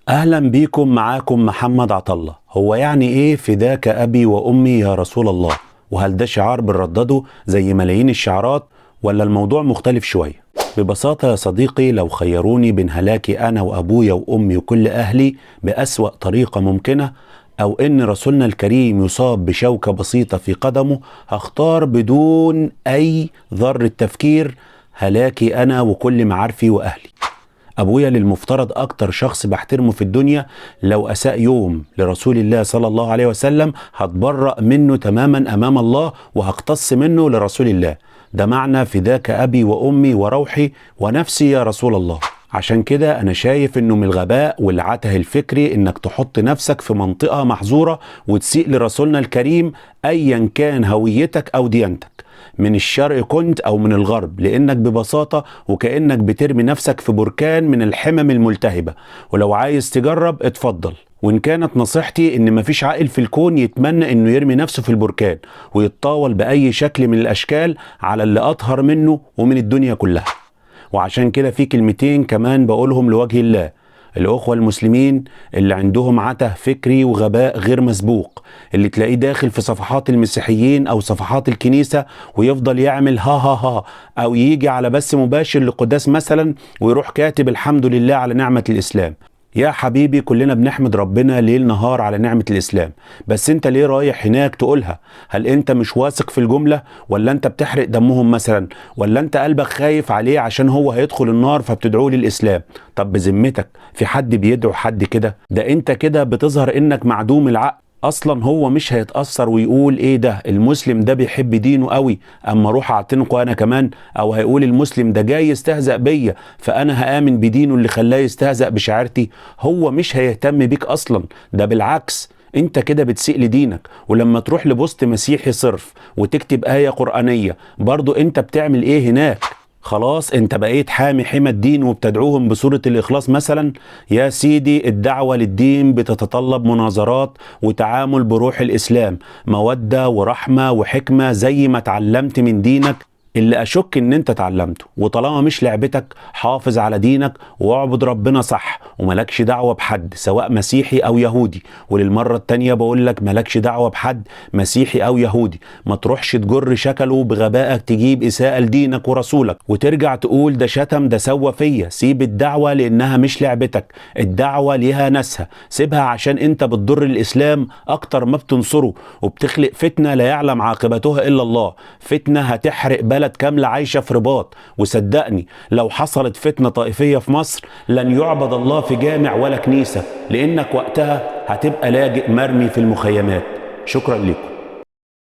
أهلا بيكم. معاكم محمد عطلة. هو يعني إيه فداك أبي وأمي يا رسول الله؟ وهل ده شعار بنردده زي ملايين الشعارات ولا الموضوع مختلف شوية؟ ببساطة يا صديقي، لو خيروني بين هلاكي أنا وأبويا وأمي وكل أهلي بأسوأ طريقة ممكنة، أو إن رسولنا الكريم يصاب بشوكة بسيطة في قدمه، هختار بدون أي ذرة تفكير هلاكي أنا وكل معارفي وأهلي. أبويا للمفترض أكتر شخص بحترمه في الدنيا، لو أساء يوم لرسول الله صلى الله عليه وسلم هتبرأ منه تماما أمام الله وهقتص منه لرسول الله. ده معنى فداك أبي وأمي وروحي ونفسي يا رسول الله. عشان كده أنا شايف إنه من الغباء والعته الفكري إنك تحط نفسك في منطقة محظورة وتسيء لرسولنا الكريم أيا كان هويتك أو ديانتك، من الشرق كنت أو من الغرب، لأنك ببساطة وكأنك بترمي نفسك في بركان من الحمم الملتهبة. ولو عايز تجرب اتفضل، وإن كانت نصيحتي إن مفيش عاقل في الكون يتمنى إنه يرمي نفسه في البركان ويتطاول بأي شكل من الأشكال على اللي أطهر منه ومن الدنيا كلها. وعشان كده في كلمتين كمان بقولهم لوجه الله: الأخوة المسلمين اللي عندهم عته فكري وغباء غير مسبوق، اللي تلاقيه داخل في صفحات المسيحيين أو صفحات الكنيسة ويفضل يعمل ها ها ها، أو يجي على بث مباشر لقداس مثلا ويروح كاتب الحمد لله على نعمة الإسلام. يا حبيبي، كلنا بنحمد ربنا ليل نهار على نعمة الإسلام، بس انت ليه رايح هناك تقولها؟ هل انت مش واثق في الجملة، ولا انت بتحرق دمهم مثلا، ولا انت قلبك خايف عليه عشان هو هيدخل النار فبتدعوه للإسلام؟ طب بذمتك في حد بيدعو حد كده؟ ده انت كده بتظهر انك معدوم العقل. اصلا هو مش هيتأثر ويقول ايه ده المسلم ده بيحب دينه قوي اما اروح اعتنقه انا كمان، او هيقول المسلم ده جاي يستهزأ بيا فانا هآمن بدينه اللي خلاه يستهزأ بشعارتي. هو مش هيهتم بيك اصلا، ده بالعكس انت كده بتسيء لدينك. ولما تروح لبوست مسيحي صرف وتكتب آية قرآنية، برضو انت بتعمل ايه هناك؟ خلاص انت بقيت حامي حمى الدين وبتدعوهم بسورة الإخلاص مثلا؟ يا سيدي، الدعوة للدين بتتطلب مناظرات وتعامل بروح الإسلام، مودة ورحمة وحكمة زي ما اتعلمت من دينك اللي أشك إن أنت اتعلمته. وطالما مش لعبتك، حافظ على دينك واعبد ربنا صح، وملكش دعوة بحد سواء مسيحي أو يهودي. وللمرة التانية بقول لك ملكش دعوة بحد مسيحي أو يهودي. ما تروحش تجر شكله بغبائك تجيب إساءة لدينك ورسولك وترجع تقول ده شتم ده سوى فيا. سيب الدعوة لأنها مش لعبتك، الدعوة ليها ناسها، سيبها عشان أنت بتضر الإسلام أكتر ما بتنصره، وبتخلق فتنة لا يعلم عاقبتها إلا الله. فتنة هتحرق بلد كاملة عايشة في رباط. وصدقني لو حصلت فتنة طائفية في مصر لن يعبد الله في جامع ولا كنيسة، لأنك وقتها هتبقى لاجئ مرمي في المخيمات. شكرا لكم.